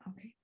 Okay.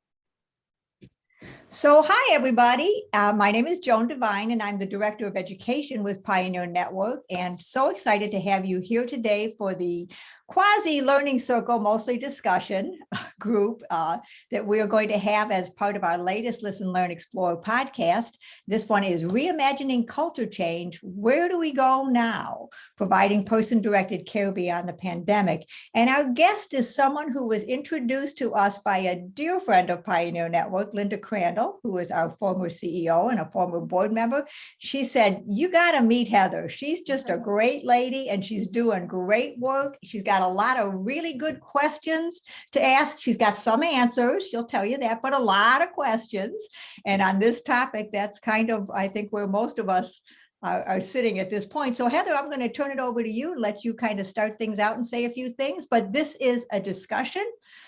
So, hi, everybody. My name is Joan Devine, and I'm the Director of Education with Pioneer Network. And so excited to have you here today for the quasi-learning circle, mostly discussion group that we are going to have as part of our latest Listen, Learn, Explore podcast. This one is Reimagining Culture Change. Where do we go now? Providing person-directed care beyond the pandemic. And our guest is someone who was introduced to us by a dear friend of Pioneer Network, Linda Crandall, who is our former CEO and a former board member. She said, you got to meet Heather. She's just a great lady and she's doing great work. She's got a lot of really good questions to ask. She's got some answers, she'll tell you that, but a lot of questions. And on this topic, that's kind of, I think, where most of us are sitting at this point. So Heather, I'm going to turn it over to you, let you kind of start things out and say a few things, but this is a discussion.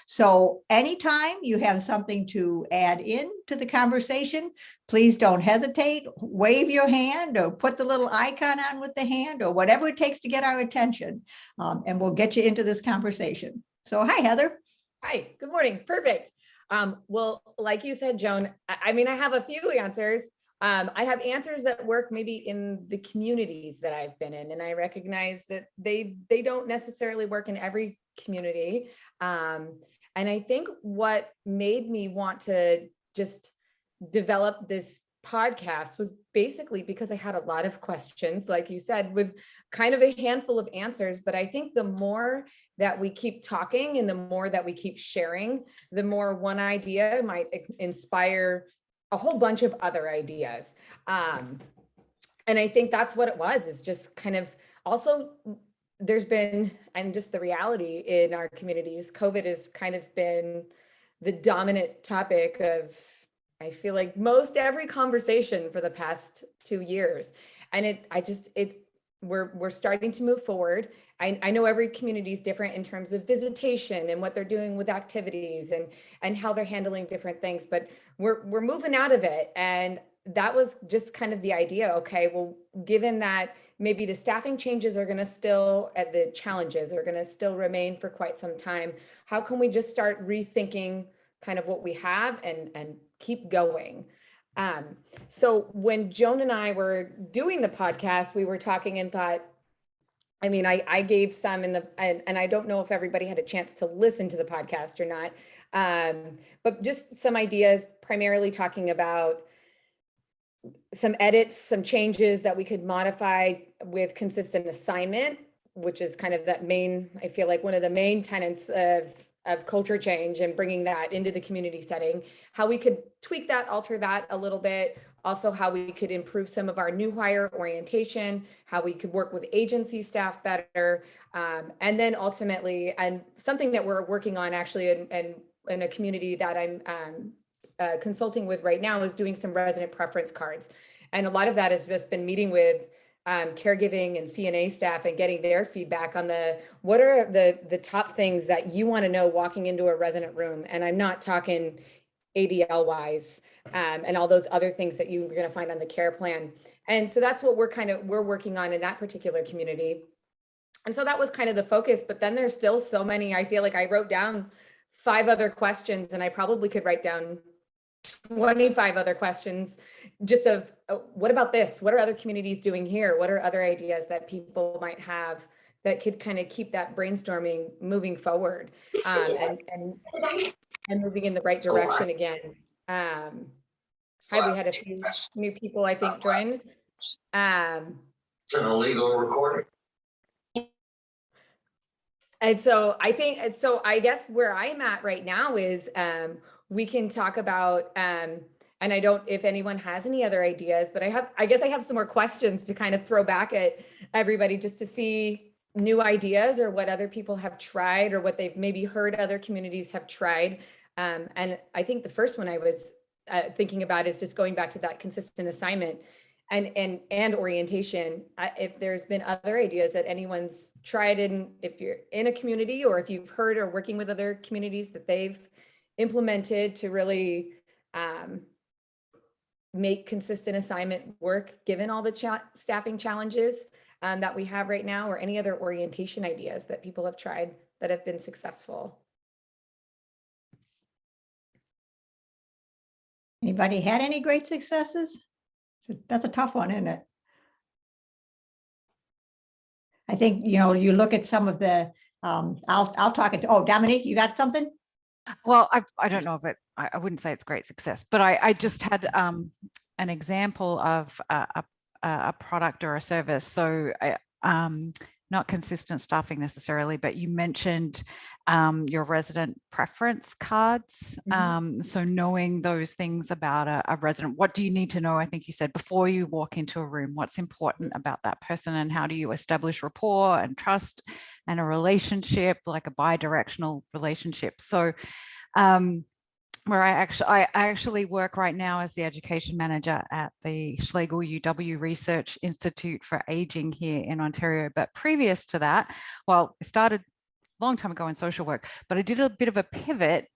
So anytime you have something to add in to the conversation, please don't hesitate, wave your hand or put the little icon on with the hand or whatever it takes to get our attention. And we'll get you into this conversation. So hi, Heather. Hi, good morning. Perfect. Well, like you said, Joan, I mean, I have a few answers. I have answers that work maybe in the communities that I've been in, and I recognize that they don't necessarily work in every community. And I think what made me want to just develop this podcast was basically because I had a lot of questions, like you said, with kind of a handful of answers. But I think the more that we keep talking and the more that we keep sharing, the more one idea might inspire a whole bunch of other ideas. And I think that's what it was, is just kind of also there's been, and just the reality in our communities, COVID has kind of been the dominant topic of, I feel like, most every conversation for the past 2 years. And we're starting to move forward. I know every community is different in terms of visitation and what they're doing with activities and how they're handling different things, but we're moving out of it. And that was just kind of the idea. Okay, well, given that maybe the staffing changes are going to still, the challenges are going to still remain for quite some time, how can we just start rethinking kind of what we have and keep going? So when Joan and I were doing the podcast, we were talking and thought, I mean, I gave some and I don't know if everybody had a chance to listen to the podcast or not, but just some ideas, primarily talking about some edits, some changes that we could modify with consistent assignment, which is kind of that main, I feel like one of the main tenets of culture change and bringing that into the community setting, how we could tweak that, alter that a little bit. Also, how we could improve some of our new hire orientation, how we could work with agency staff better. And then ultimately, and something that we're working on actually in a community that I'm consulting with right now, is doing some resident preference cards. And a lot of that has just been meeting with caregiving and CNA staff and getting their feedback on what are the top things that you want to know walking into a resident room. And I'm not talking ADL wise and all those other things that you're going to find on the care plan. And so that's what we're working on in that particular community. And so that was kind of the focus, but then there's still so many. I feel like I wrote down 5 other questions, and I probably could write down 25 other questions just of what about this? What are other communities doing here? What are other ideas that people might have that could kind of keep that brainstorming moving forward and moving in the right direction again? Hi, we had a few new people, I think, join. It's an illegal recording. And so I guess where I'm at right now is we can talk about, and I don't, if anyone has any other ideas, but I guess I have some more questions to kind of throw back at everybody just to see new ideas or what other people have tried or what they've maybe heard other communities have tried. And I think the first one I was thinking about is just going back to that consistent assignment and orientation. If there's been other ideas that anyone's tried if you're in a community or if you've heard or working with other communities that they've implemented to really make consistent assignment work, given all the staffing challenges that we have right now, or any other orientation ideas that people have tried that have been successful. Anybody had any great successes? That's a tough one, isn't it? I think, you look at some of the, I'll talk it. Oh, Dominique, you got something? Well, I don't know if I wouldn't say it's great success, but I just had an example of a product or a service. So not consistent staffing necessarily, but you mentioned your resident preference cards. So knowing those things about a resident, what do you need to know? I think you said before you walk into a room, what's important about that person, and how do you establish rapport and trust and a relationship, like a bi-directional relationship. So where I actually work right now as the education manager at the Schlegel UW Research Institute for Aging here in Ontario. But previous to that, well, I started a long time ago in social work, but I did a bit of a pivot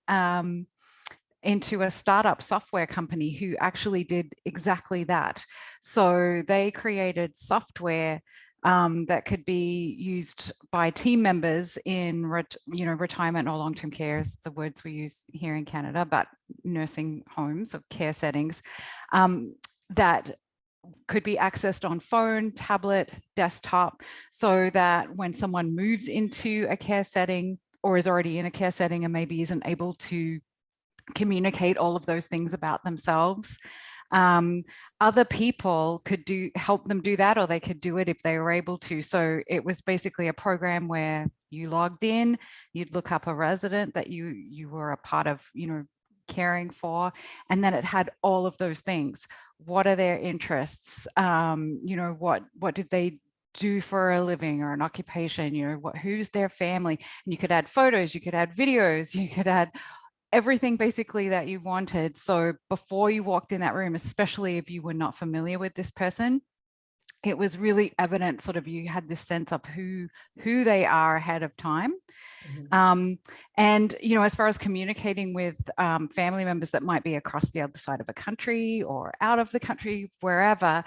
into a startup software company who actually did exactly that. So they created software that could be used by team members in retirement or long-term care is the words we use here in Canada, but nursing homes or care settings that could be accessed on phone, tablet, desktop, so that when someone moves into a care setting or is already in a care setting and maybe isn't able to communicate all of those things about themselves, other people could help them do that, or they could do it if they were able to. So it was basically a program where you logged in, you'd look up a resident that you were a part of, caring for, and then it had all of those things. What are their interests? What did they do for a living or an occupation? Who's their family? And you could add photos, you could add videos, you could add everything basically that you wanted. So before you walked in that room, especially if you were not familiar with this person, it was really evident, sort of, you had this sense of who they are ahead of time. And, as far as communicating with family members that might be across the other side of a country or out of the country, wherever,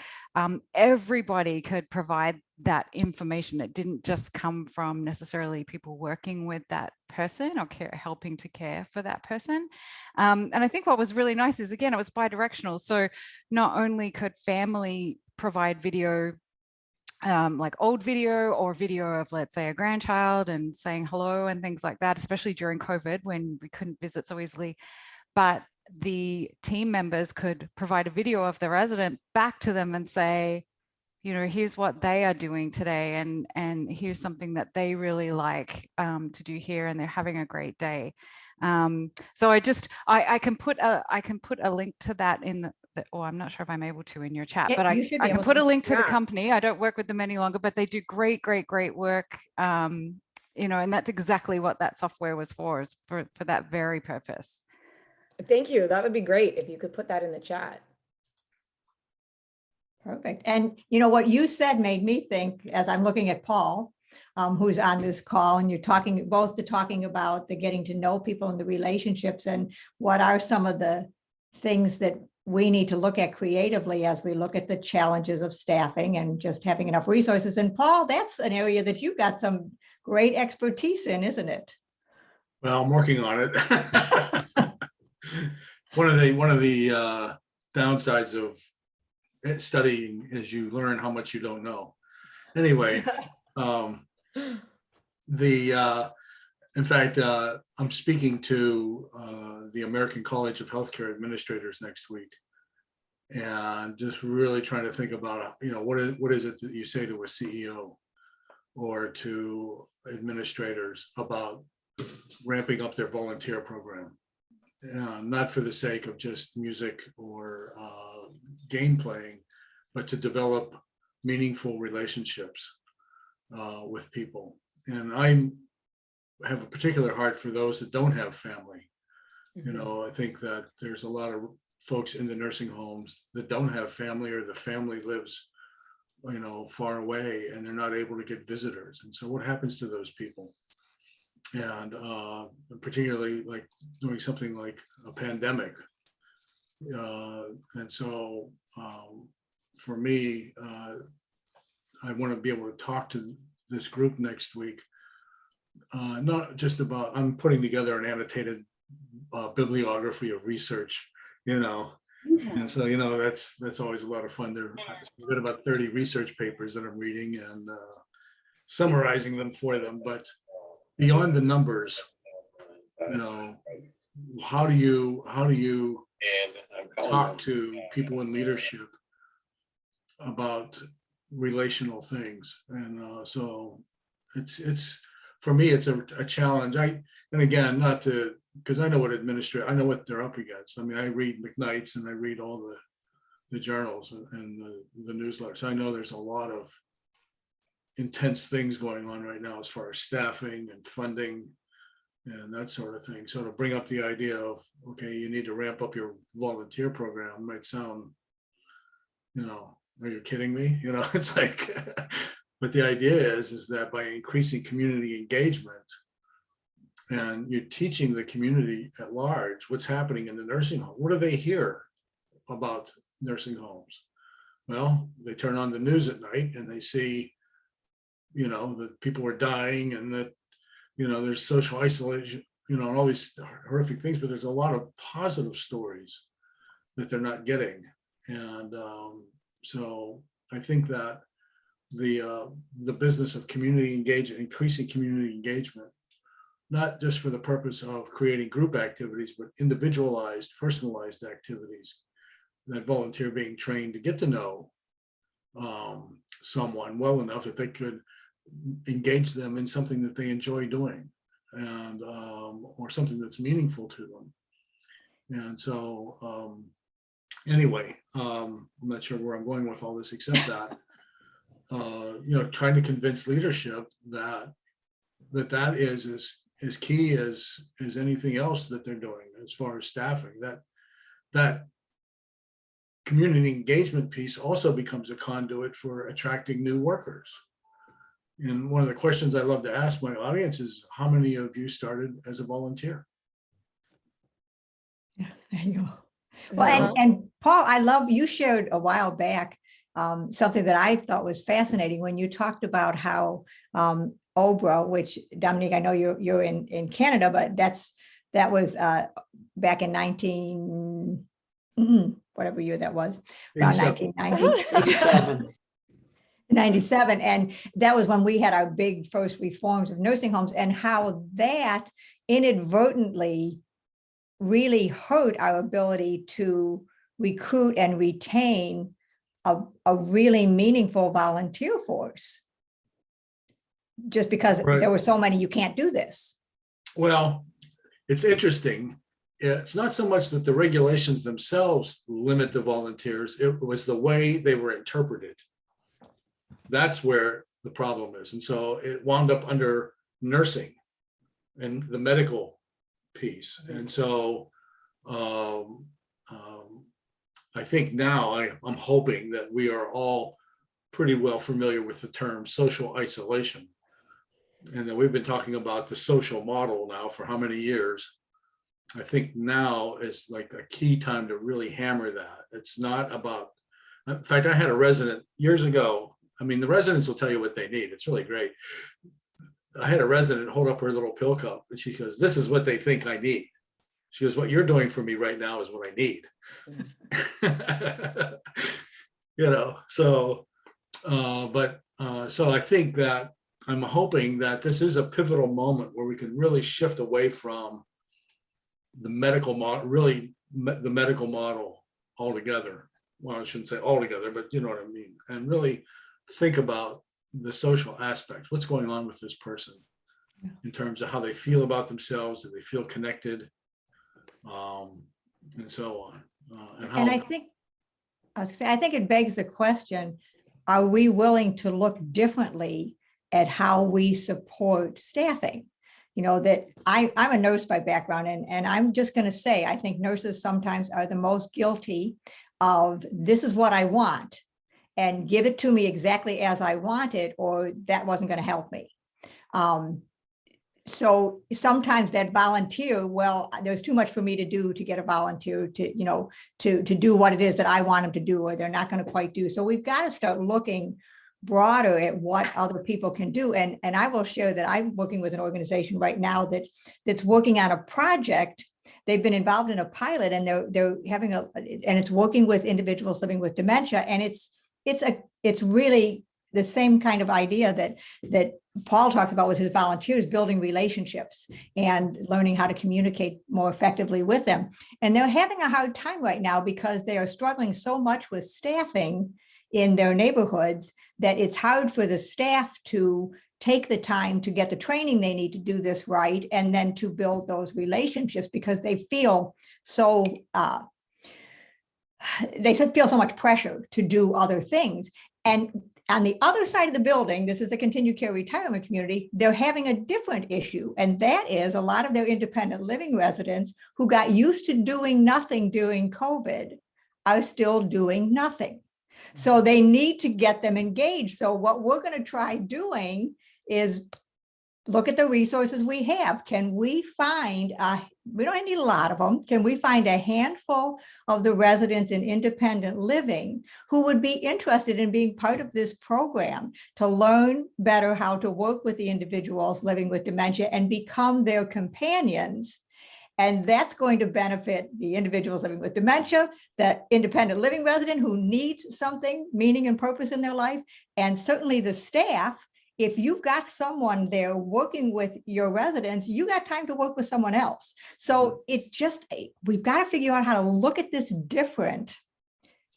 everybody could provide that information. It didn't just come from necessarily people working with that person or helping to care for that person. And I think what was really nice is, again, it was bi-directional. So not only could family provide video, like old video or video of, let's say, a grandchild and saying hello and things like that, especially during COVID when we couldn't visit so easily, but the team members could provide a video of the resident back to them and say, here's what they are doing today, and here's something that they really like to do here, and they're having a great day. So I can put a link to that in I'm not sure if I'm able to in your chat, but I can put a link to the company. I don't work with them any longer, but they do great work. And that's exactly what that software was for, is for that very purpose. Thank you. That would be great if you could put that in the chat. Perfect. And what you said made me think, as I'm looking at Paul, who's on this call, and you're talking about the getting to know people and the relationships, and what are some of the things that we need to look at creatively as we look at the challenges of staffing and just having enough resources. And Paul, that's an area that you've got some great expertise in, isn't it? Well, I'm working on it. One of the downsides of studying is you learn how much you don't know. Anyway, in fact, I'm speaking to the American College of Healthcare Administrators next week, and just really trying to think about, what is it that you say to a CEO or to administrators about ramping up their volunteer program, not for the sake of just music or game playing, but to develop meaningful relationships with people. And I have a particular heart for those that don't have family. I think that there's a lot of folks in the nursing homes that don't have family, or the family lives, far away, and they're not able to get visitors. And so what happens to those people? And particularly like doing something like a pandemic. And so for me, I want to be able to talk to this group next week, not just about, I'm putting together an annotated bibliography of research, And so, that's always a lot of fun. I've got about 30 research papers that I'm reading and summarizing them for them. But beyond the numbers, how do you talk to people in leadership about relational things? And so it's for me, it's a challenge. And again, not to, because I know I know what they're up against. I mean, I read McKnight's and I read all the journals and the newsletters. I know there's a lot of intense things going on right now as far as staffing and funding and that sort of thing. So to bring up the idea of, okay, you need to ramp up your volunteer program might sound, are you kidding me? It's like, but the idea is that by increasing community engagement and you're teaching the community at large what's happening in the nursing home, what do they hear about nursing homes? Well, they turn on the news at night and they see, that people are dying and that, there's social isolation, and all these horrific things, but there's a lot of positive stories that they're not getting. And so I think that the business of community engagement, increasing community engagement, not just for the purpose of creating group activities, but individualized, personalized activities, that volunteer being trained to get to know someone well enough that they could engage them in something that they enjoy doing and or something that's meaningful to them. And so anyway, I'm not sure where I'm going with all this, except that trying to convince leadership that is as key as anything else that they're doing as far as staffing, that community engagement piece also becomes a conduit for attracting new workers. And one of the questions I love to ask my audience is, how many of you started as a volunteer? Yeah, there you go. Well, and Paul, I love, you shared a while back something that I thought was fascinating when you talked about how Obra, which Dominique, I know you're in Canada, but that was back in 19, whatever year that was, around 1990. 97. And that was when we had our big first reforms of nursing homes, and how that inadvertently really hurt our ability to recruit and retain a really meaningful volunteer force. Just because there were so many, you can't do this. Well, it's interesting. It's not so much that the regulations themselves limit the volunteers, it was the way they were interpreted. That's where the problem is. And so it wound up under nursing and the medical piece. And so I think now I'm hoping that we are all pretty well familiar with the term social isolation. And that we've been talking about the social model now for how many years. I think now is like a key time to really hammer that. It's not about, in fact, I had a resident years ago. I mean, the residents will tell you what they need. It's really great. I had a resident hold up her little pill cup and she goes, "This is what they think I need." She goes, "What you're doing for me right now is what I need." So I think that I'm hoping that this is a pivotal moment where we can really shift away from the medical model, the medical model altogether. Well, I shouldn't say altogether, but you know what I mean. And really think about the social aspects. What's going on with this person in terms of how they feel about themselves? Do they feel connected? And so on. And I think it begs the question, are we willing to look differently at how we support staffing? That I'm a nurse by background, and I'm just going to say, I think nurses sometimes are the most guilty of, this is what I want, and give it to me exactly as I want it, or that wasn't going to help me. So sometimes that volunteer, well, there's too much for me to do to get a volunteer to do what it is that I want them to do, or they're not going to quite do. So we've got to start looking broader at what other people can do. And I will share that I'm working with an organization right now that's working on a project they've been involved in a pilot, and they're having and it's working with individuals living with dementia. And it's really the same kind of idea that Paul talked about with his volunteers, building relationships and learning how to communicate more effectively with them. And they're having a hard time right now because they are struggling so much with staffing in their neighborhoods that it's hard for the staff to take the time to get the training they need to do this right, and then to build those relationships, because they feel so much pressure to do other things. And on the other side of the building, this is a continued care retirement community, they're having a different issue. And that is a lot of their independent living residents who got used to doing nothing during COVID are still doing nothing. So they need to get them engaged. So what we're going to try doing is look at the resources we have. Can we find, we don't need a lot of them, can we find a handful of the residents in independent living who would be interested in being part of this program to learn better how to work with the individuals living with dementia and become their companions? And that's going to benefit the individuals living with dementia, the independent living resident who needs something, meaning and purpose in their life, and certainly the staff. If you've got someone there working with your residents, you got time to work with someone else. So it's just, we've got to figure out how to look at this different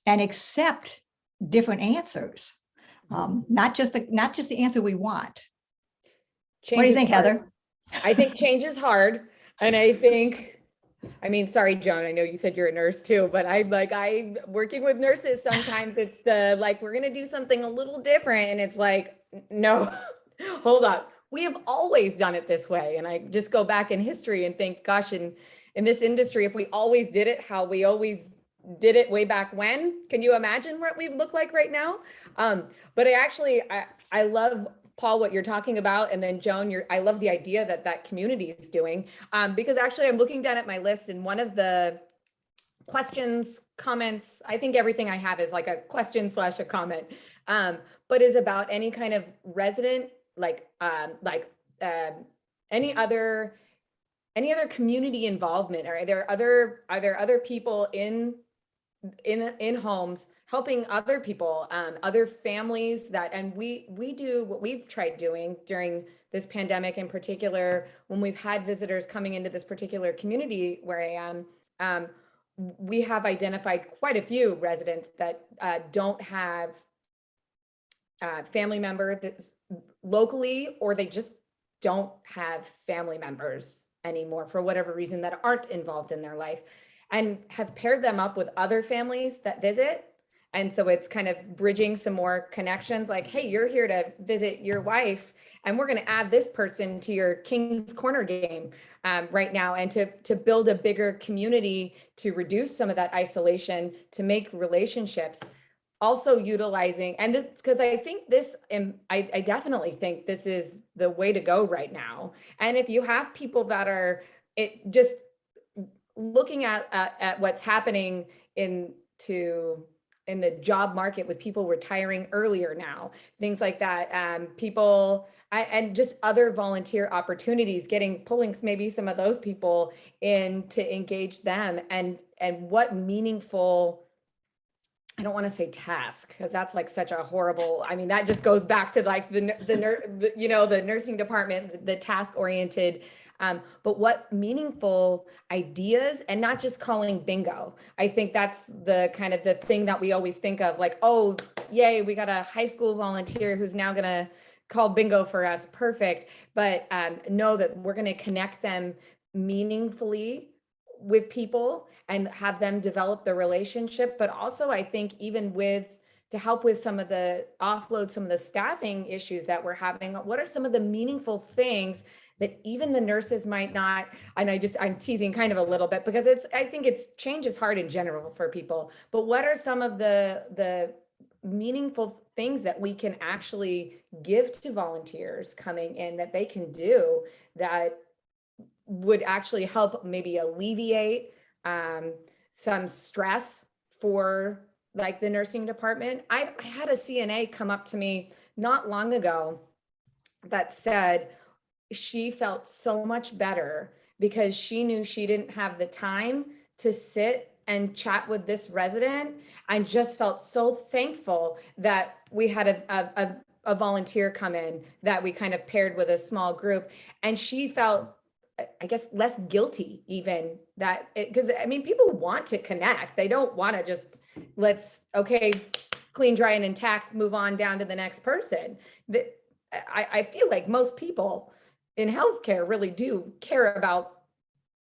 and accept different answers. Not just the answer we want. What do you think, Heather? I think change is hard. And I think, sorry, Joan, I know you said you're a nurse too, but I'm working with nurses. Sometimes it's we're going to do something a little different. And it's like, no, hold on. We have always done it this way. And I just go back in history and think, gosh, in this industry, if we always did it, how we always did it way back when, can you imagine what we look like right now? But I love, Paul, what you're talking about. And then Joan, I love the idea that community is doing, because actually I'm looking down at my list, and one of the questions, comments, I think everything I have is like a question / a comment, but is about any kind of resident, any other community involvement. Are there other people in homes helping other people, other families and we do what we've tried doing during this pandemic, in particular, when we've had visitors coming into this particular community where I am, we have identified quite a few residents that don't have family members locally, or they just don't have family members anymore for whatever reason that aren't involved in their life, and have paired them up with other families that visit. And so it's kind of bridging some more connections, like, hey, you're here to visit your wife, and we're going to add this person to your King's Corner game right now, and to build a bigger community, to reduce some of that isolation, to make relationships. Also utilizing, and this, because I think this, I definitely think this is the way to go right now. And if you have people that are just looking at what's happening in the job market, with people retiring earlier now, things like that, people and just other volunteer opportunities, pulling maybe some of those people in to engage them, and what meaningful, I don't want to say task, because that's like such a horrible, that just goes back to like the nursing department, the task oriented, but what meaningful ideas, and not just calling bingo. I think that's the kind of the thing that we always think of, like, oh, yay, we got a high school volunteer who's now going to call bingo for us. Perfect. But know that we're going to connect them meaningfully with people and have them develop the relationship. But also, I think even to help with offload some of the staffing issues that we're having, what are some of the meaningful things that even the nurses might not, and I'm teasing kind of a little bit, because I think change is hard in general for people, but what are some of the meaningful things that we can actually give to volunteers coming in that they can do that would actually help maybe alleviate some stress for like the nursing department? I had a CNA come up to me not long ago that said she felt so much better because she knew she didn't have the time to sit and chat with this resident. I just felt so thankful that we had a volunteer come in that we kind of paired with a small group, and she felt, I guess, less guilty even that because I mean, people want to connect. They don't want to just okay, clean, dry, and intact, move on down to the next person. I feel like most people in healthcare really do care about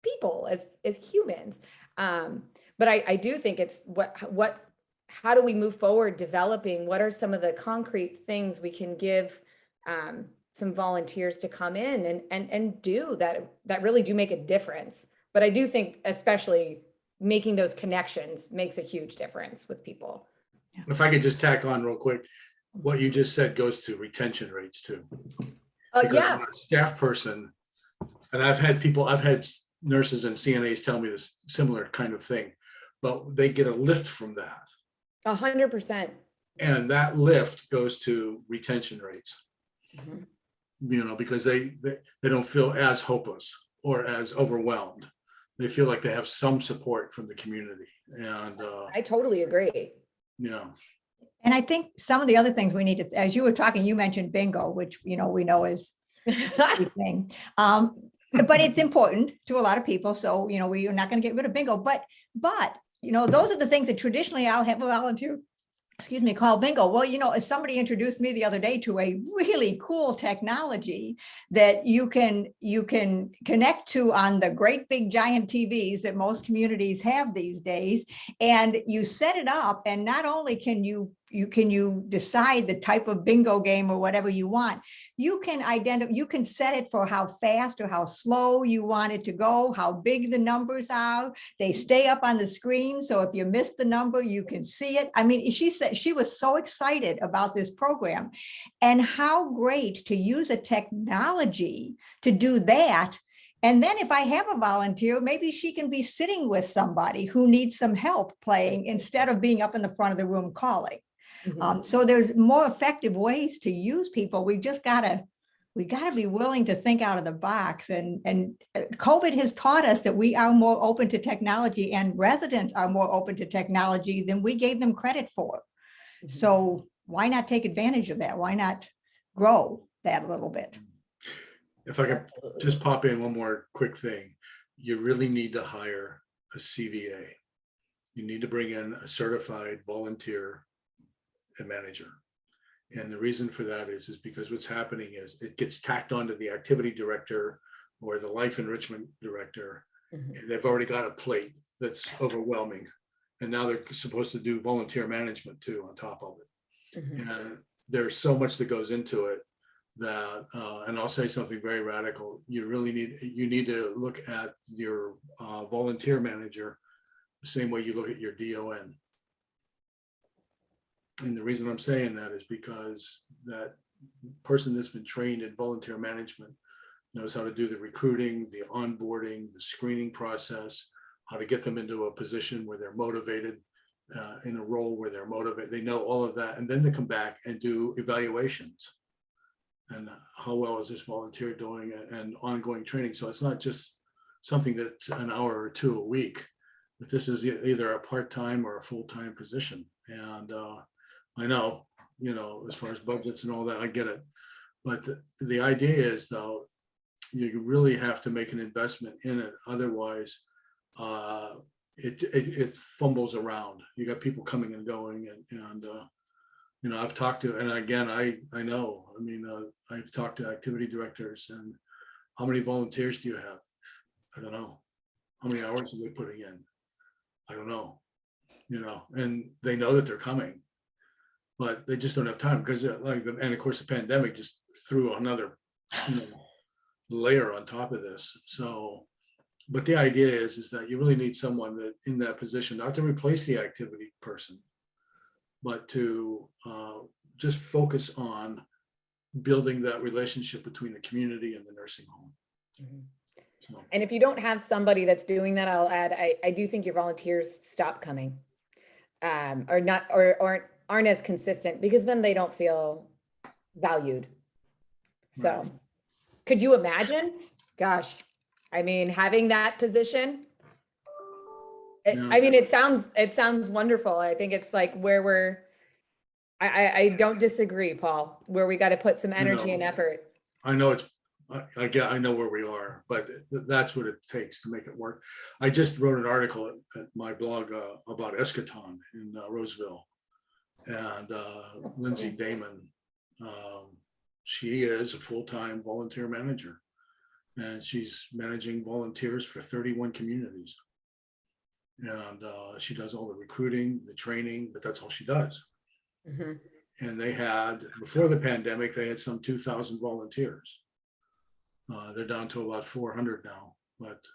people as humans. But I do think it's how do we move forward developing? What are some of the concrete things we can give some volunteers to come in and do that really do make a difference? But I do think especially making those connections makes a huge difference with people. If I could just tack on real quick, what you just said goes to retention rates too. Because Yeah. when a staff person, and I've had nurses and CNAs tell me this similar kind of thing, but they get a lift from that. 100%. And that lift goes to retention rates, because they don't feel as hopeless or as overwhelmed. They feel like they have some support from the community. And I totally agree. yeah. And I think some of the other things we need to, as you were talking, you mentioned bingo, which, we know is a big thing. But it's important to a lot of people. So, we are not going to get rid of bingo, but, those are the things that traditionally I'll have a volunteer, call bingo. Well, as somebody introduced me the other day to a really cool technology that you can connect to on the great big giant TVs that most communities have these days. And you set it up, and not only can you decide the type of bingo game or whatever you want, you can set it for how fast or how slow you want it to go, how big the numbers are. They stay up on the screen, so if you miss the number, you can see it. I mean, she said she was so excited about this program, and how great to use a technology to do that. And then if I have a volunteer, maybe she can be sitting with somebody who needs some help playing instead of being up in the front of the room calling. So there's more effective ways to use people. We gotta be willing to think out of the box. And COVID has taught us that we are more open to technology, and residents are more open to technology than we gave them credit for. So why not take advantage of that? Why not grow that a little bit? If I could just pop in one more quick thing, you really need to hire a CVA. You need to bring in a certified volunteer manager. And the reason for that is because what's happening is it gets tacked onto the activity director or the life enrichment director. And they've already got a plate that's overwhelming. And now they're supposed to do volunteer management too on top of it. And there's so much that goes into it that, and I'll say something very radical, you need to look at your volunteer manager the same way you look at your DON. And the reason I'm saying that is because that person that's been trained in volunteer management knows how to do the recruiting, the onboarding, the screening process, how to get them into a position where they're motivated, in a role where they're motivated. They know all of that. And then they come back and do evaluations. And how well is this volunteer doing, and ongoing training. So it's not just something that's an hour or two a week, but this is either a part-time or a full-time position. And I know, as far as budgets and all that, I get it. But the idea is, though, you really have to make an investment in it. Otherwise, it fumbles around. You got people coming and going, and I've talked to, and again, I know, I've talked to activity directors, and how many volunteers do you have? I don't know. How many hours are they putting in? I don't know, and they know that they're coming, but they just don't have time because and of course the pandemic just threw another layer on top of this. So, but the idea is that you really need someone that in that position, not to replace the activity person, but to just focus on building that relationship between the community and the nursing home. So. And if you don't have somebody that's doing that, I'll add, I do think your volunteers stop coming, or aren't as consistent, because then they don't feel valued. So, Could you imagine? Gosh, I mean, having that position, Yeah. I mean, it sounds wonderful. I think it's like where I don't disagree, Paul, where we got to put some energy and effort. I know I know where we are, but that's what it takes to make it work. I just wrote an article at my blog about Eschaton in Roseville, and Lindsay Damon, she is a full-time volunteer manager, and she's managing volunteers for 31 communities. And she does all the recruiting, the training, but that's all she does. Mhm. And they had, before the pandemic, they had some 2,000 volunteers. They're down to about 400 now. But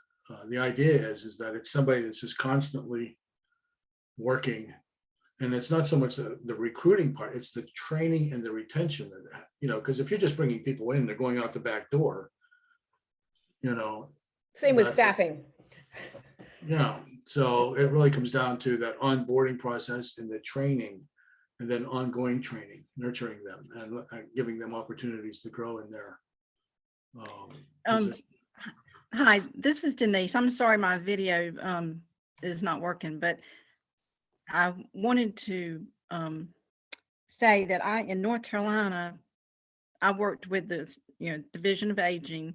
the idea is that it's somebody that's just constantly working. And it's not so much the recruiting part, it's the training and the retention that, because if you're just bringing people in, they're going out the back door, Same with That's- staffing. Yeah, so it really comes down to that onboarding process and the training, and then ongoing training, nurturing them and giving them opportunities to grow in their. Position. Hi, this is Denise. I'm sorry my video is not working, but I wanted to say that in North Carolina, I worked with the Division of Aging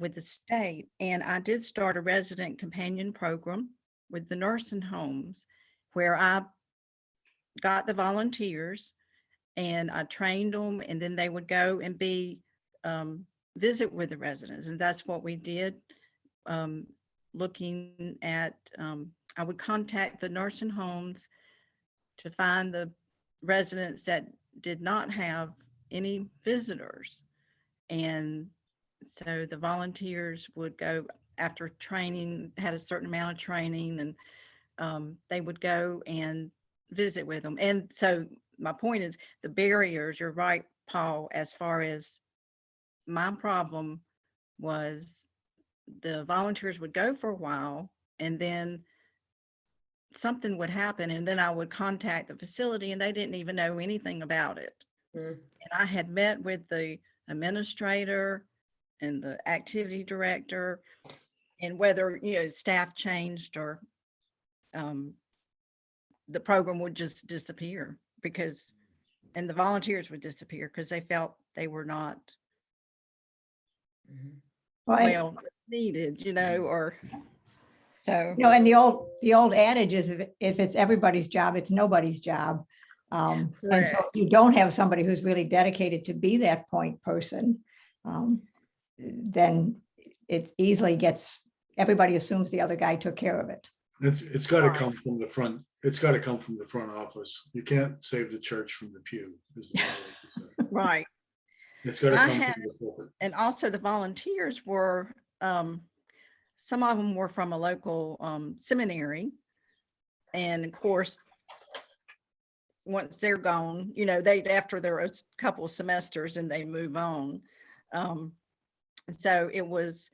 with the state, and I did start a resident companion program with the nursing homes where I got the volunteers and I trained them, and then they would go and visit with the residents, and that's what we did. Looking at, I would contact the nursing homes to find the residents that did not have any visitors, and so the volunteers would go after training, had a certain amount of training, and they would go and visit with them. And so my point is the barriers, you're right, Paul, as far as my problem was the volunteers would go for a while and then something would happen, and then I would contact the facility and they didn't even know anything about it. Mm. And I had met with the administrator and the activity director, and whether staff changed or the program would just disappear and the volunteers would disappear because they felt they were not Well, needed, or so. and the old adage is if it's everybody's job, it's nobody's job. And so Correct. if you don't have somebody who's really dedicated to be that point person, then it easily everybody assumes the other guy took care of it. It's got to Right. come from the front. It's got to come from the front office. You can't save the church from the pew. Is the way to say it. Right. It's got to I come had- from the pulpit. And also the volunteers were, some of them were from a local seminary. And of course, once they're gone, after there are a couple of semesters and they move on. So it was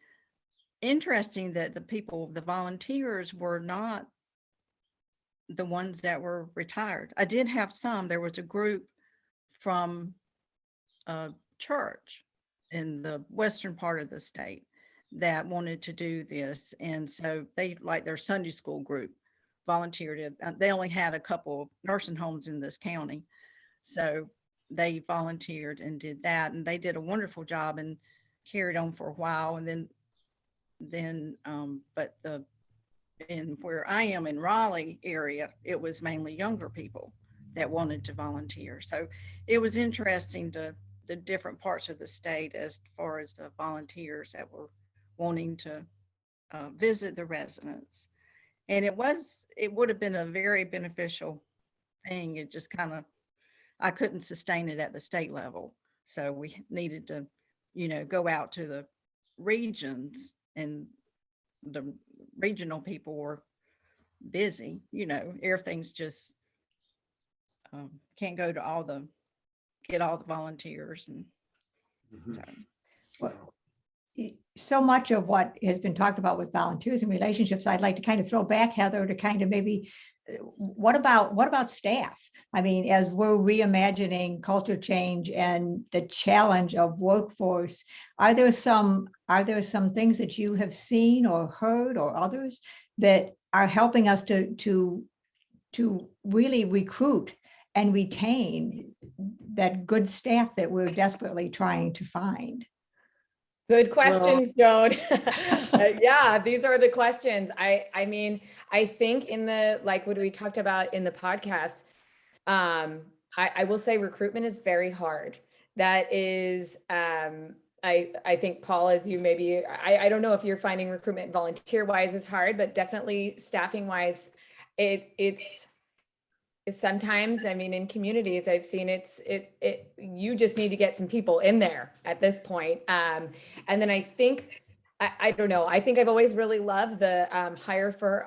interesting that the volunteers were not the ones that were retired. I did have some. There was a group from a church in the western part of the state that wanted to do this, and so they, like their Sunday school group, volunteered it. They only had a couple of nursing homes in this county, so they volunteered and did that, and they did a wonderful job and carried on for a while. And then but in where I am in Raleigh area, it was mainly younger people that wanted to volunteer. So it was interesting to the different parts of the state as far as the volunteers that were wanting to visit the residents. And it would have been a very beneficial thing. It just I couldn't sustain it at the state level. So we needed to, go out to the regions, and the regional people were busy, everything's just can't go to get all the volunteers. And Mhm. so, So much of what has been talked about with volunteers and relationships, I'd like to kind of throw back, Heather, to kind of maybe what about staff? I mean, as we're reimagining culture change and the challenge of workforce, are there some things that you have seen or heard or others that are helping us to really recruit and retain that good staff that we're desperately trying to find? Good questions, Joan. Yeah, these are the questions. I mean, I think in the, like what we talked about in the podcast, I will say recruitment is very hard. That is, I think Paul, as you maybe, I don't know if you're finding recruitment volunteer wise is hard, but definitely staffing wise, it's sometimes, I mean, in communities, I've seen you just need to get some people in there at this point. And then I think, I don't know, I think I've always really loved the hire for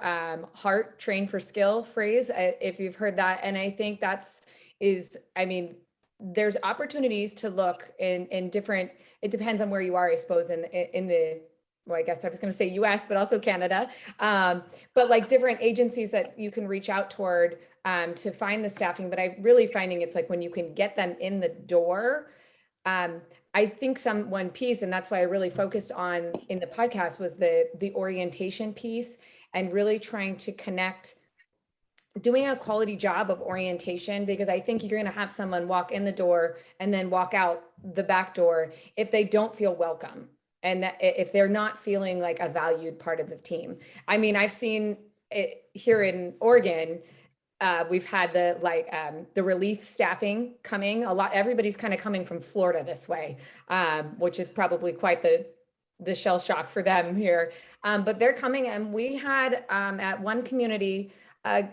heart, train for skill phrase, if you've heard that. And I think I mean, there's opportunities to look in different, it depends on where you are, I suppose, in the, well, I guess I was going to say US, but also Canada, but like different agencies that you can reach out toward to find the staffing. But I'm really finding it's like when you can get them in the door, I think one piece, and that's why I really focused on in the podcast, was the orientation piece, and really trying to connect, doing a quality job of orientation, because I think you're going to have someone walk in the door and then walk out the back door if they don't feel welcome. And that if they're not feeling like a valued part of the team. I mean, I've seen it here in Oregon. We've had the relief staffing coming a lot. Everybody's kind of coming from Florida this way, which is probably quite the shell shock for them here. But they're coming, and we had at one community,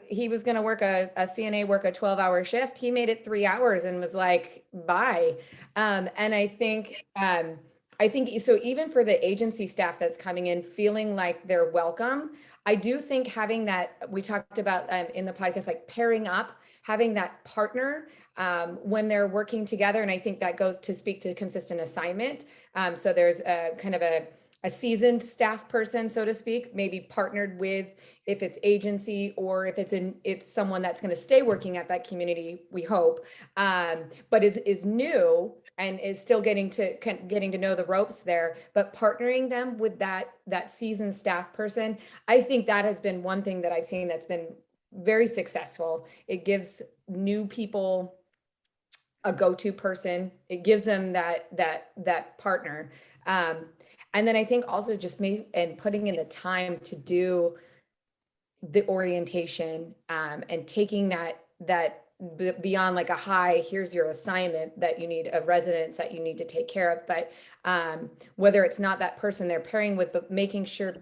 he was going to work a CNA work a 12-hour shift. He made it 3 hours and was like, bye. And I think so, even for the agency staff that's coming in, feeling like they're welcome, I do think having that, we talked about in the podcast, like pairing up, having that partner when they're working together. And I think that goes to speak to consistent assignment. So there's a kind of a seasoned staff person, so to speak, maybe partnered with, if it's agency or if it's someone that's going to stay working at that community, we hope, but is new and is still getting to know the ropes there, but partnering them with that seasoned staff person. I think that has been one thing that I've seen that's been very successful. It gives new people a go-to person. It gives them that partner. And then I think also just putting in the time to do the orientation, and taking that beyond like a hi, here's your assignment that you need of residents that you need to take care of. But whether it's not that person they're pairing with, but making sure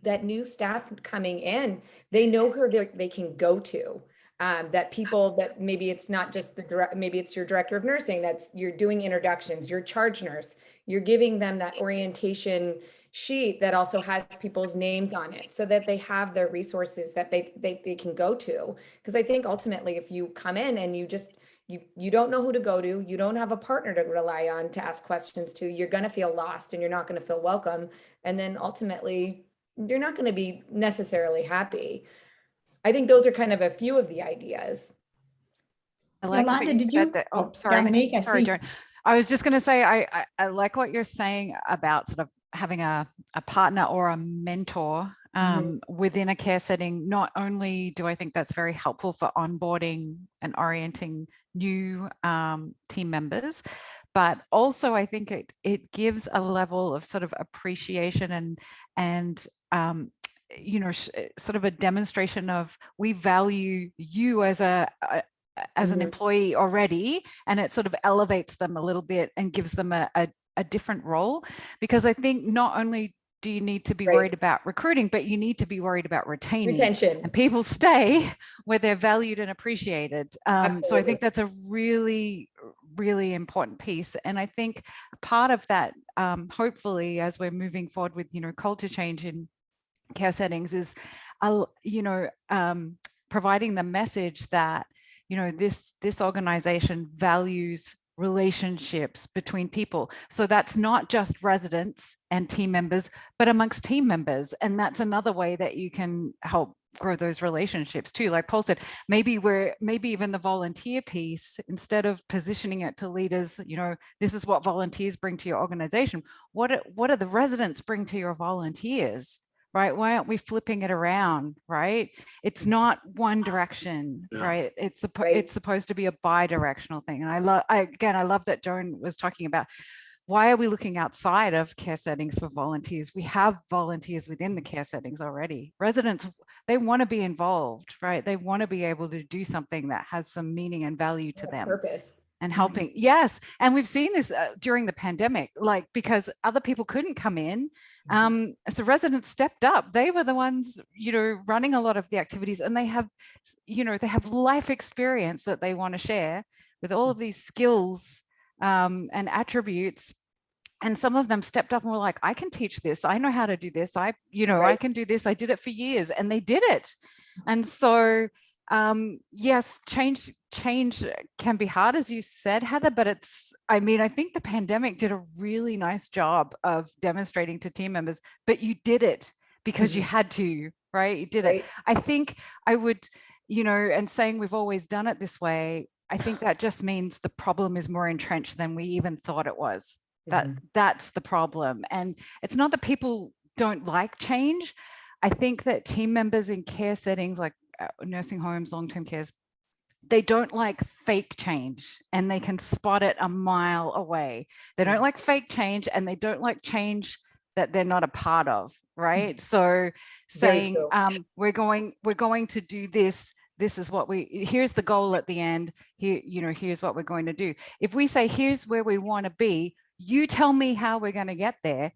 that new staff coming in, they know who they can go to. That people that maybe it's not just maybe it's your director of nursing, you're doing introductions, your charge nurse, you're giving them that orientation sheet that also has people's names on it, so that they have their resources that they can go to. Because I think ultimately, if you come in and you don't know who to go to, you don't have a partner to rely on to ask questions to, you're going to feel lost and you're not going to feel welcome. And then ultimately, you're not going to be necessarily happy. I think those are kind of a few of the ideas. I like what Yolanda, you said that. Oh, sorry. Dominique, Sorry, Joan. I was just going to say, I like what you're saying about sort of having a partner or a mentor within a care setting. Not only do I think that's very helpful for onboarding and orienting new team members, but also I think it gives a level of sort of appreciation and sort of a demonstration of, we value you as an employee already, and it sort of elevates them a little bit and gives them a different role. Because I think not only do you need to be worried about recruiting, but you need to be worried about retention. And people stay where they're valued and appreciated. So I think that's a really, really important piece. And I think part of that, hopefully, as we're moving forward with, culture change in care settings, is, providing the message that, this organization values relationships between people. So that's not just residents and team members, but amongst team members. And that's another way that you can help grow those relationships too. Like Paul said, maybe even the volunteer piece, instead of positioning it to leaders, this is what volunteers bring to your organization. What do the residents bring to your volunteers? Right? Why aren't we flipping it around? Right? It's not one direction, Yeah. right? It's supposed to be a bi-directional thing. And I love that Joan was talking about, why are we looking outside of care settings for volunteers? We have volunteers within the care settings already. Residents, they want to be involved, right? They want to be able to do something that has some meaning and value to them. Purpose. And helping. Yes. And we've seen this during the pandemic, like, because other people couldn't come in. So residents stepped up. They were the ones, running a lot of the activities, and they have life experience that they want to share with all of these skills and attributes. And some of them stepped up and were like, I can teach this. I know how to do this. I can do this. I did it for years, and they did it. And so, yes, change can be hard, as you said, Heather, but I think the pandemic did a really nice job of demonstrating to team members, but you did it because you had to, right? You did it. I think I would, and saying we've always done it this way, I think that just means the problem is more entrenched than we even thought it was. That's the problem. And it's not that people don't like change. I think that team members in care settings like nursing homes, long-term cares, they don't like fake change, and they can spot it a mile away. They don't like fake change, and they don't like change that they're not a part of, right? So saying we're going to do this. This is what here's the goal at the end. Here, here's what we're going to do. If we say, here's where we want to be, you tell me how we're going to get there,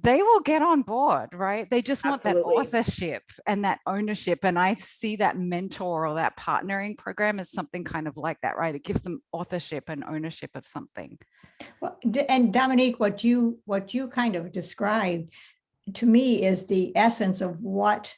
they will get on board, right? They just want that authorship and that ownership. And I see that mentor or that partnering program as something kind of like that, right? It gives them authorship and ownership of something. Well, and Dominique, what you kind of described to me is the essence of what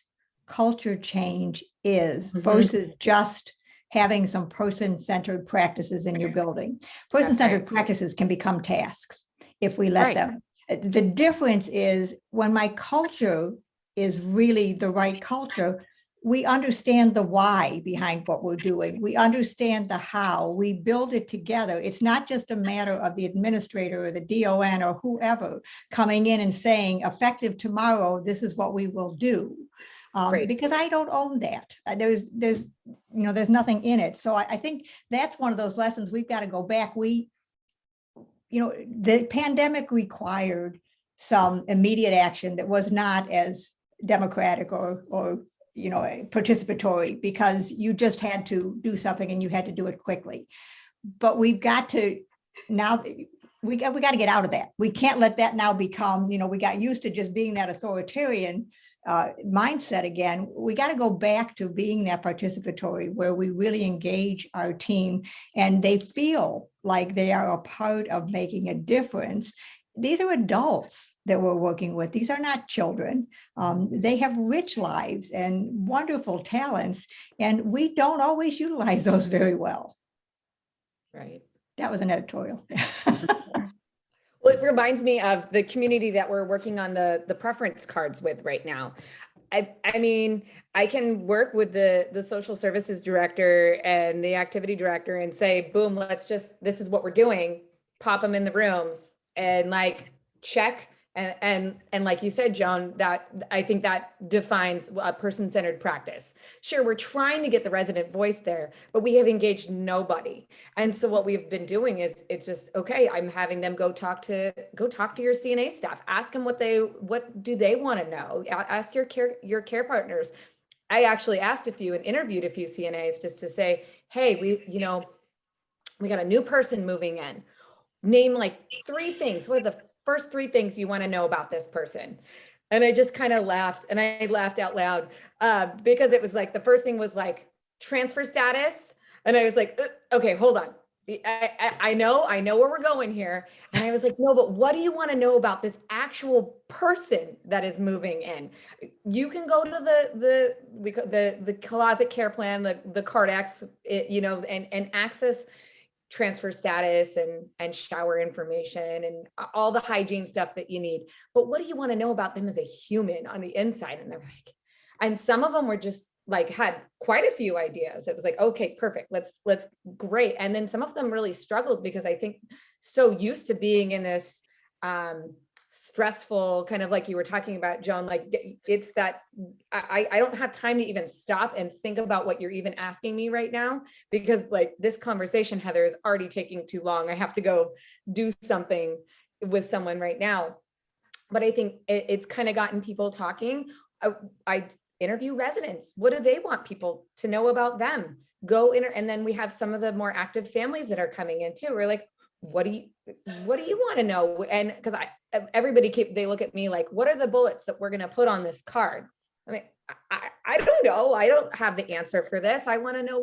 culture change is versus just having some person-centered practices in your building. Person-centered practices can become tasks if we let them. The difference is when my culture is really the right culture, we understand the why behind what we're doing. We understand the how. We build it together. It's not just a matter of the administrator or the DON or whoever coming in and saying, effective tomorrow, this is what we will do. Because I don't own that. There's nothing in it. So I think that's one of those lessons we've got to go back. The pandemic required some immediate action that was not as democratic or participatory, because you just had to do something and you had to do it quickly. But we've got to now. We got to get out of that. We can't let that now become. We got used to just being that authoritarian mindset again. We got to go back to being that participatory, where we really engage our team and they feel like they are a part of making a difference. These are adults that we're working with. These are not children. They have rich lives and wonderful talents, and we don't always utilize those very well. Right. That was an editorial. Well, it reminds me of the community that we're working on the preference cards with right now. I mean, I can work with the social services director and the activity director and say, boom, this is what we're doing, pop them in the rooms and check. And like you said, Joan, that I think that defines a person-centered practice. Sure, we're trying to get the resident voice there, but we have engaged nobody. And so what we've been doing is it's just, okay, I'm having them go talk to your CNA staff, ask them what do they want to know? Ask your care partners. I actually asked and interviewed a few CNAs just to say, hey, we got a new person moving in. Name 3 things. What are the first 3 things you want to know about this person? And I just kind of laughed, and I laughed out loud because it was the first thing was transfer status. And I was okay, hold on. I know where we're going here. And I was no, but what do you want to know about this actual person that is moving in? You can go to the closet care plan, the Cardex, and access transfer status and shower information and all the hygiene stuff that you need. But what do you want to know about them as a human on the inside? And they're And some of them were just like, had quite a few ideas. It was like, okay, perfect. Let's great. And then some of them really struggled because I think so used to being in this stressful kind of like you were talking about, Joan, like it's that I don't have time to even stop and think about what you're even asking me right now, because like this conversation, Heather, is already taking too long. I have to go do something with someone right now. But I think it's kind of gotten people talking. I interview residents. What do they want people to know about them? And then we have some of the more active families that are coming in too. We're like, what do you want to know? And because they look at me like, what are the bullets that we're going to put on this card? I mean, I don't know. I don't have the answer for this. I want to know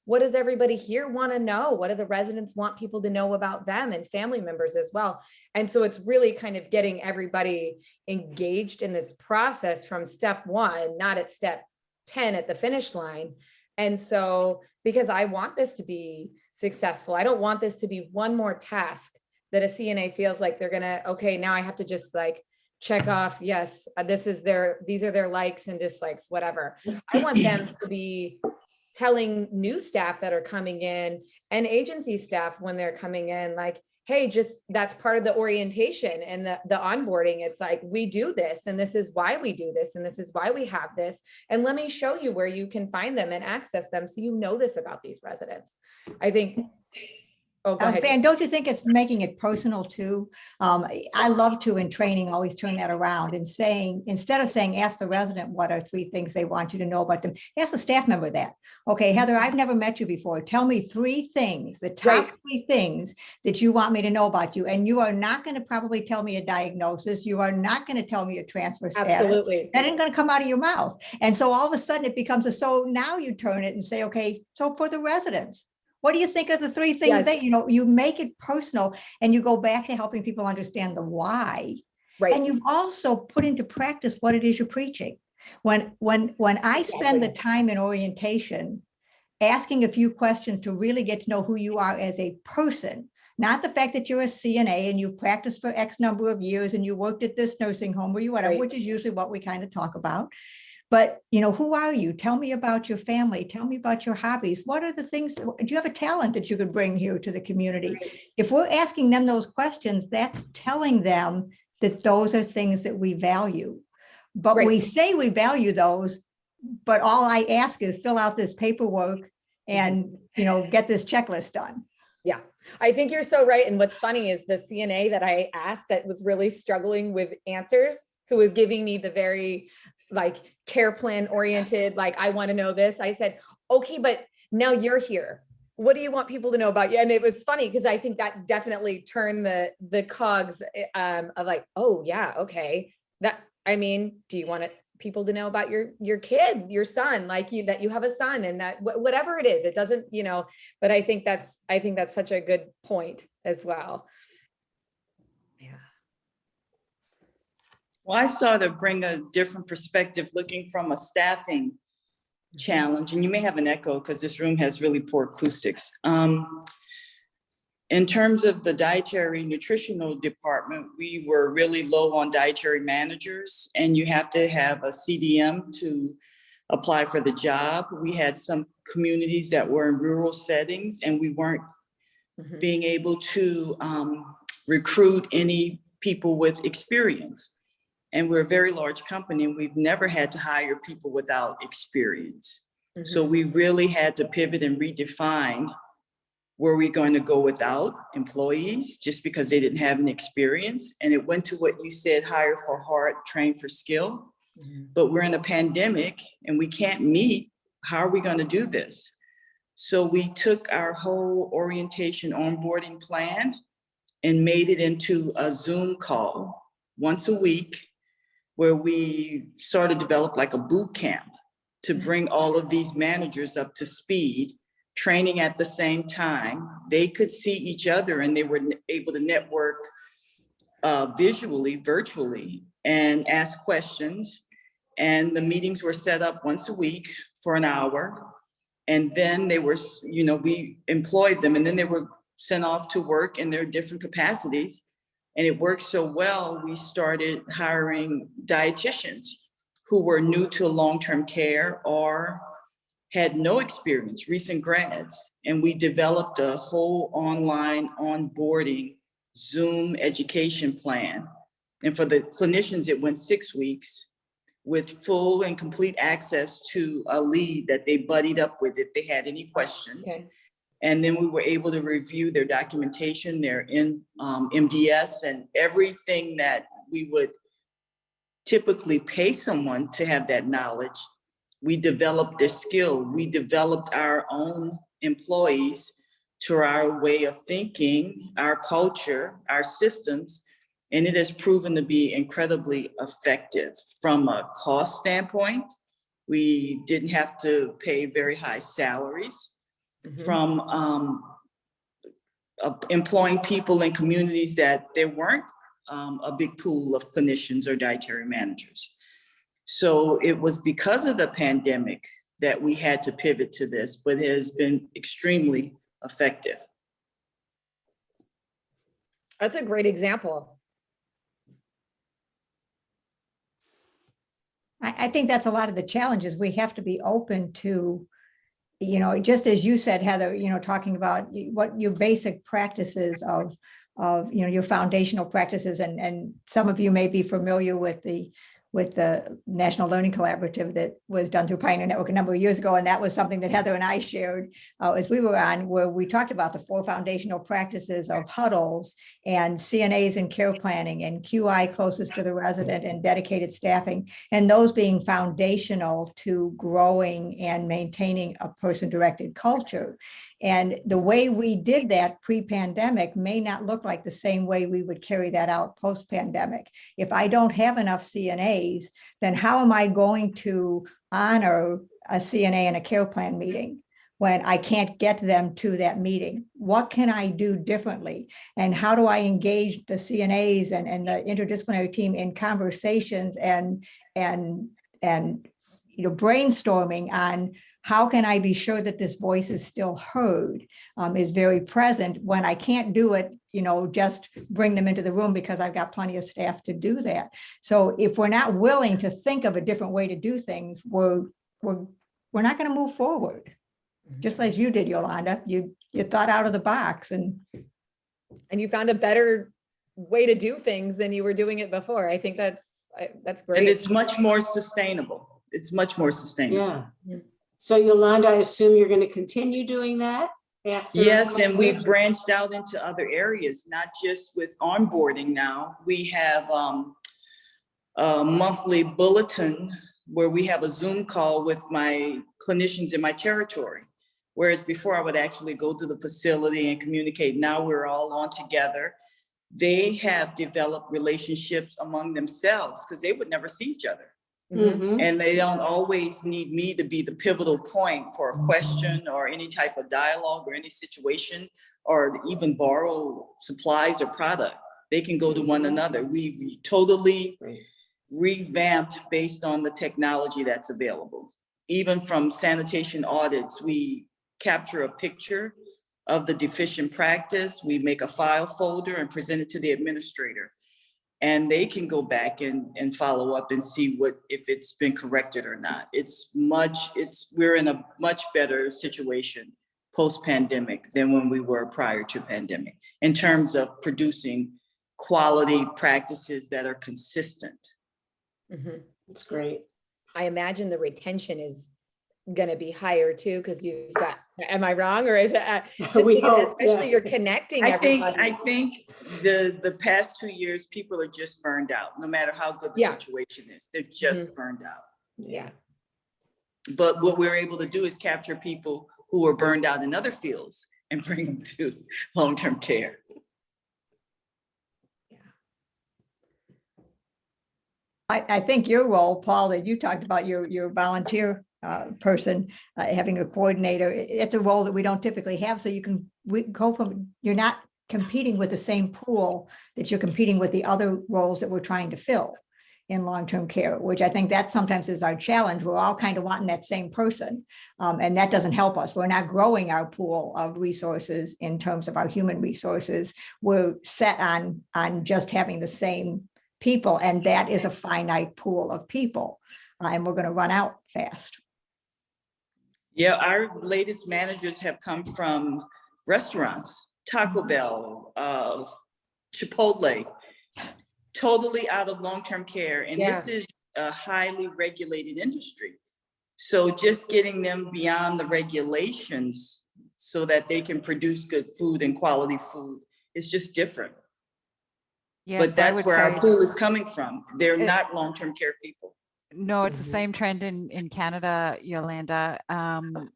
what does everybody here want to know? What do the residents want people to know about them, and family members as well? And so it's really kind of getting everybody engaged in this process from step 1, not at step 10 at the finish line. And so, because I want this to be successful, I don't want this to be one more task that a CNA feels like they're gonna, okay, now I have to just like check off, yes, these are their likes and dislikes, whatever. I want them to be telling new staff that are coming in and agency staff when they're coming in, like, hey, that's part of the orientation and the onboarding. It's like, we do this, and this is why we do this, and this is why we have this. And let me show you where you can find them and access them, so you know this about these residents. I think, oh, go ahead. Van, don't you think it's making it personal too? I love to, in training, always turn that around and saying, instead of saying, ask the resident what are 3 things they want you to know about them, ask the staff member that. Okay, Heather, I've never met you before. Tell me 3 things, the top 3 things that you want me to know about you. And you are not going to probably tell me a diagnosis. You are not going to tell me a transfer status. Absolutely. That ain't going to come out of your mouth. And so all of a sudden it becomes so now you turn it and say, okay, so for the residents, what do you think of the 3 things that, you make it personal, and you go back to helping people understand the why. Right. And you've also put into practice what it is you're preaching. When I spend the time in orientation, asking a few questions to really get to know who you are as a person, not the fact that you're a CNA and you've practiced for X number of years and you worked at this nursing home or whatever, which is usually what we kind of talk about. But, who are you? Tell me about your family. Tell me about your hobbies. What are the things, do you have a talent that you could bring here to the community? Right. If we're asking them those questions, that's telling them that those are things that we value. But we say we value those, but all I ask is fill out this paperwork and, get this checklist done. Yeah, I think you're so right. And what's funny is the CNA that I asked that was really struggling with answers, who was giving me the very like care plan oriented, like, I want to know this. I said, okay, but now you're here. What do you want people to know about you? And it was funny because I think that definitely turned the cogs of like, oh yeah, okay. Do you want people to know about your kid, your son, like that you have a son, and that whatever it is, it doesn't, but I think that's such a good point as well. Yeah. Well, I sort of bring a different perspective looking from a staffing challenge, and you may have an echo because this room has really poor acoustics. In terms of the dietary nutritional department, we were really low on dietary managers, and you have to have a CDM to apply for the job. We had some communities that were in rural settings, and we weren't being able to recruit any people with experience. And we're a very large company, and we've never had to hire people without experience. So we really had to pivot and redefine, were we going to go without employees just because they didn't have an experience? And it went to what you said, hire for heart, train for skill. But we're in a pandemic and we can't meet. How are we going to do this? So we took our whole orientation onboarding plan and made it into a Zoom call once a week, where we sort of developed like a boot camp to bring all of these managers up to speed, training at the same time. They could see each other and they were able to network visually, virtually, and ask questions. And the meetings were set up once a week for an hour. And then they were, we employed them, and then they were sent off to work in their different capacities. And it worked so well, we started hiring dietitians who were new to long-term care or had no experience, recent grads. And we developed a whole online onboarding Zoom education plan. And for the clinicians, it went 6 weeks with full and complete access to a lead that they buddied up with if they had any questions. Okay. And then we were able to review their documentation, their MDS, and everything that we would typically pay someone to have that knowledge. We developed their skill. We developed our own employees to our way of thinking, our culture, our systems, and it has proven to be incredibly effective. From a cost standpoint, we didn't have to pay very high salaries. From employing people in communities that there weren't a big pool of clinicians or dietary managers. So it was because of the pandemic that we had to pivot to this, but it has been extremely effective. That's a great example. I think that's a lot of the challenges. We have to be open to, just as you said, Heather, talking about what your basic practices of your foundational practices, and some of you may be familiar with the National Learning Collaborative that was done through Pioneer Network a number of years ago. And that was something that Heather and I shared as we were on, where we talked about the 4 foundational practices of huddles and CNAs and care planning and QI closest to the resident and dedicated staffing, and those being foundational to growing and maintaining a person-directed culture. And the way we did that pre-pandemic may not look like the same way we would carry that out post-pandemic. If I don't have enough CNAs, then how am I going to honor a CNA in a care plan meeting when I can't get them to that meeting? What can I do differently? And how do I engage the CNAs and the interdisciplinary team in conversations and brainstorming on how can I be sure that this voice is still heard, is very present when I can't do it, just bring them into the room because I've got plenty of staff to do that. So if we're not willing to think of a different way to do things, we're not going to move forward. Just as you did, Yolanda, you thought out of the box and you found a better way to do things than you were doing it before. I think that's great. And it's much more sustainable. It's much more sustainable. Yeah. So Yolanda, I assume you're going to continue doing that after? Yes, and we've branched out into other areas, not just with onboarding now. We have a monthly bulletin where we have a Zoom call with my clinicians in my territory. Whereas before I would actually go to the facility and communicate. Now we're all on together. They have developed relationships among themselves because they would never see each other. Mhm. And they don't always need me to be the pivotal point for a question or any type of dialogue or any situation, or even borrow supplies or product. They can go to one another. We've totally revamped based on the technology that's available. Even from sanitation audits, we capture a picture of the deficient practice. We make a file folder and present it to the administrator. And they can go back and follow up and see if it's been corrected or not. We're in a much better situation post-pandemic than when we were prior to pandemic in terms of producing quality practices that are consistent. That's great. I imagine the retention is going to be higher too, because you've got, am I wrong? Or is it just We because hope, especially yeah. you're connecting I think everybody. the past 2 years, people are just burned out, no matter how good the Yeah. situation is. They're just burned out. Yeah. But what we're able to do is capture people who are burned out in other fields and bring them to long-term care. I think your role, Paul, that you talked about, your volunteer person, having a coordinator, it's a role that we don't typically have. So you're not competing with the same pool that you're competing with the other roles that we're trying to fill in long-term care, which I think that sometimes is our challenge. We're all kind of wanting that same person, and that doesn't help us. We're not growing our pool of resources in terms of our human resources. We're set on just having the same people, and that is a finite pool of people. and we're going to run out fast. Yeah, our latest managers have come from restaurants, Taco Bell, Chipotle, totally out of long-term care. And this is a highly regulated industry. So just getting them beyond the regulations so that they can produce good food and quality food is just different. Yes, But that's where our say pool is coming from. They're not long-term care people. no, it's the same trend in Canada, Yolanda.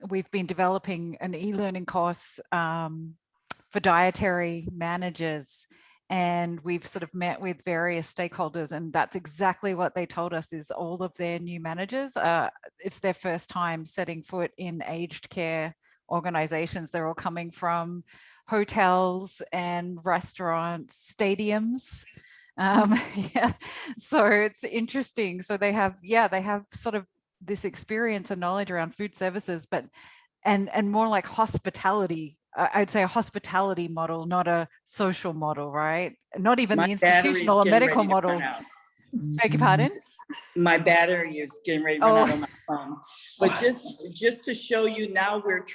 We've been developing an e-learning course for dietary managers, and we've sort of met with various stakeholders, and that's exactly what they told us is all of their new managers, it's their first time setting foot in aged care organizations. They're all coming from hotels and restaurants, stadiums. Yeah, so it's interesting. So they have sort of this experience and knowledge around food services, but and more like hospitality. I'd say a hospitality model, not a social model, right? Not even the institutional or medical model. Beg your pardon? My battery is getting ready to run out on my phone. But just to show you, now we're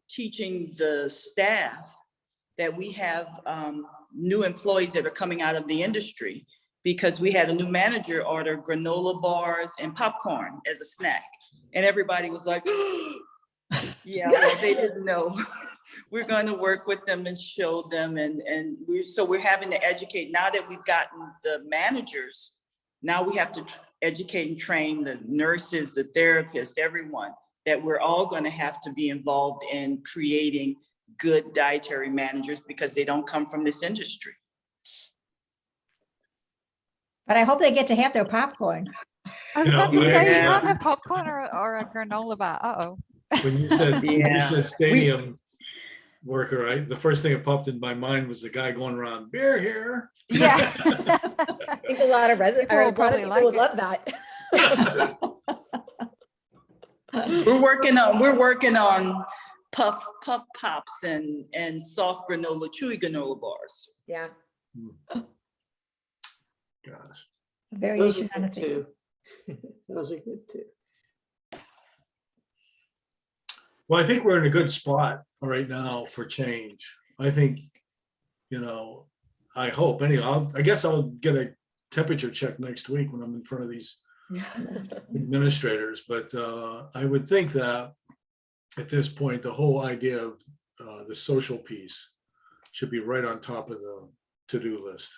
teaching the staff that we have new employees that are coming out of the industry, because we had a new manager order granola bars and popcorn as a snack. And everybody was like, yeah, well, they didn't know. We're going to work with them and show them. So we're having to educate. Now that we've gotten the managers, now we have to educate and train the nurses, the therapists, everyone, that we're all going to have to be involved in creating good dietary managers, because they don't come from this industry. But I hope they get to have their popcorn. I was about to say, you can't have popcorn or a granola bar. Uh-oh. When you said stadium worker, right? The first thing that popped in my mind was the guy going around, beer here. Yeah. I think a lot of residents would love that. We're working on puff pops and soft granola, chewy granola bars. Yeah. Gosh. Variation on a thing. Too. Those are good too. Well, I think we're in a good spot right now for change. I think, I hope anyway. I guess I'll get a temperature check next week when I'm in front of these administrators. But I would think that at this point, the whole idea of the social piece should be right on top of the to-do list.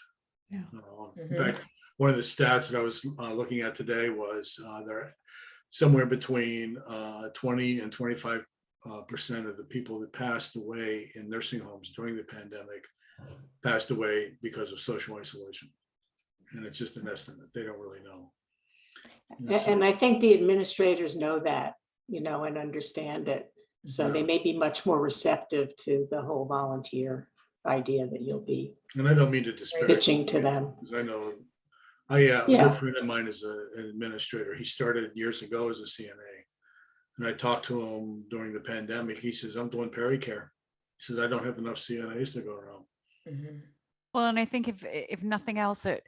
Yeah. In fact, one of the stats that I was looking at today was there somewhere between 20 and 25% of the people that passed away in nursing homes during the pandemic passed away because of social isolation. And it's just an estimate. They don't really know. And I think the administrators know that, and understand it. So they may be much more receptive to the whole volunteer idea that you'll be And I don't mean to disparage pitching to them. because I know a good friend of mine is an administrator. He started years ago as a CNA. And I talked to him during the pandemic. He says, I'm doing pericare. He says, I don't have enough CNAs to go around. Mm-hmm. Well, and I think if nothing else, the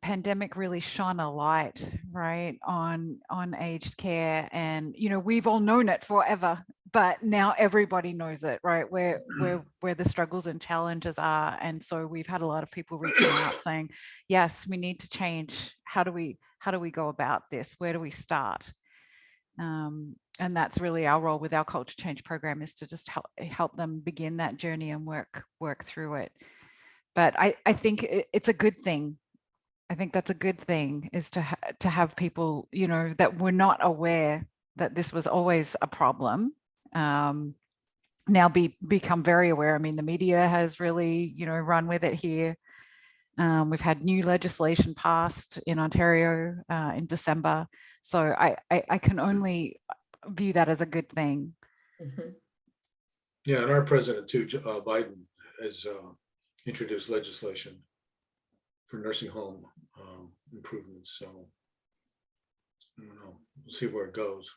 pandemic really shone a light, right, on aged care, and we've all known it forever, but now everybody knows it, right? Where the struggles and challenges are, and so we've had a lot of people reaching out saying, yes, we need to change. How do we go about this? Where do we start? And that's really our role with our culture change program, is to just help them begin that journey and work through it. But I think it's a good thing. I think that's a good thing, is to have people, that were not aware that this was always a problem, now become very aware. I mean, the media has really, run with it here. We've had new legislation passed in Ontario in December. So I can only view that as a good thing. Mm-hmm. Yeah, and our president too, Biden, has introduced legislation for nursing home improvements. So I don't know. We'll see where it goes.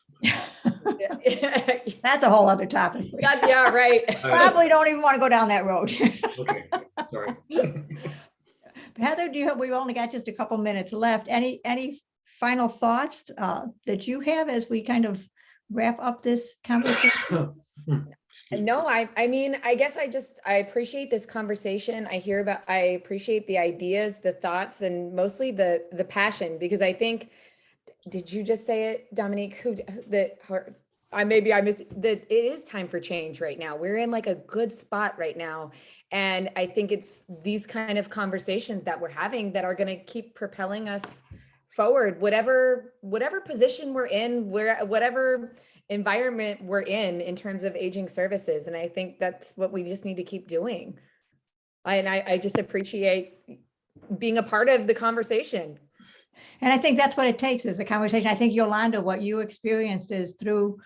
That's a whole other topic. Yeah, right. Probably don't even want to go down that road. Okay, sorry. Heather, we've only got just a couple minutes left. Any final thoughts that you have as we kind of wrap up this conversation? No, I mean, I guess I appreciate this conversation. I appreciate the ideas, the thoughts, and mostly the passion, because I think, did you just say it, Dominique? I missed that it is time for change right now. We're in like a good spot right now. And I think it's these kind of conversations that we're having that are going to keep propelling us forward, whatever position we're in, whatever environment we're in terms of aging services. And I think that's what we just need to keep doing. And I just appreciate being a part of the conversation. And I think that's what it takes is the conversation. I think, Yolanda, what you experienced is through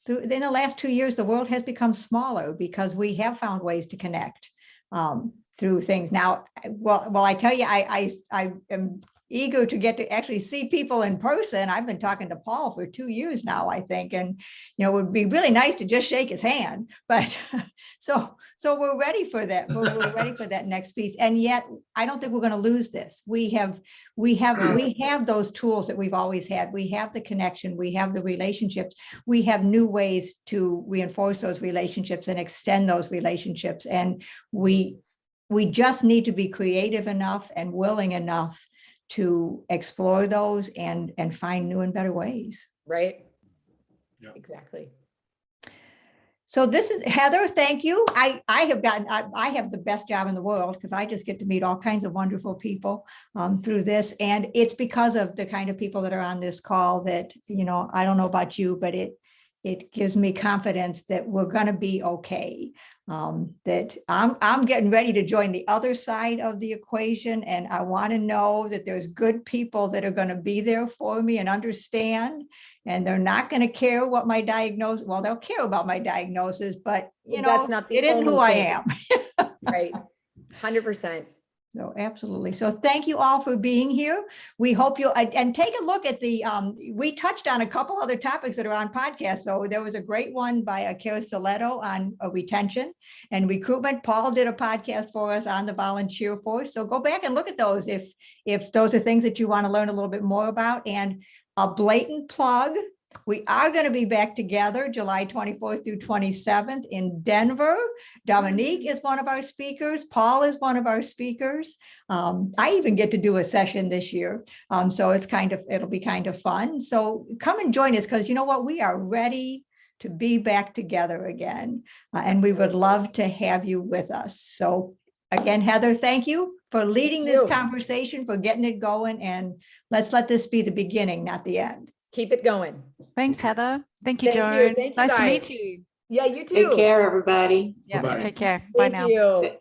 in the last 2 years, the world has become smaller because we have found ways to connect through things. Now, well, I tell you, I am eager to get to actually see people in person. I've been talking to Paul for 2 years now, I think, and it would be really nice to just shake his hand. But so we're ready for that. We're ready for that next piece. And yet, I don't think we're going to lose this. We have those tools that we've always had. We have the connection. We have the relationships. We have new ways to reinforce those relationships and extend those relationships. And we just need to be creative enough and willing enough to explore those and find new and better ways. Right? Yeah. Exactly. So this is Heather. Thank you. I have the best job in the world because I just get to meet all kinds of wonderful people through this. And it's because of the kind of people that are on this call that, I don't know about you, but it gives me confidence that we're going to be okay. That I'm getting ready to join the other side of the equation. And I want to know that there's good people that are going to be there for me and understand, and they're not going to care what my diagnosis, well, they'll care about my diagnosis, but That's not the it isn't who only I thing. am. Right. 100%. So absolutely. So thank you all for being here. We hope you'll, and take a look at we touched on a couple other topics that are on podcasts. So there was a great one by Kara Stiletto on retention and recruitment. Paul did a podcast for us on the volunteer force. So go back and look at those if those are things that you want to learn a little bit more about. And a blatant plug, we are going to be back together July 24th through 27th in Denver. Dominique is one of our speakers. Paul is one of our speakers. I even get to do a session this year. So it'll be kind of fun. So come and join us because you know what? We are ready to be back together again. And we would love to have you with us. So again, Heather, thank you for leading this conversation, for getting it going. And let's let this be the beginning, not the end. Keep it going. Thanks, Heather. Thank you, Thank you. Joan. Thank you, Nice to guys. meet you. Yeah, you too. Take care, everybody. Yeah, Bye-bye. take care. Bye Thank now. you.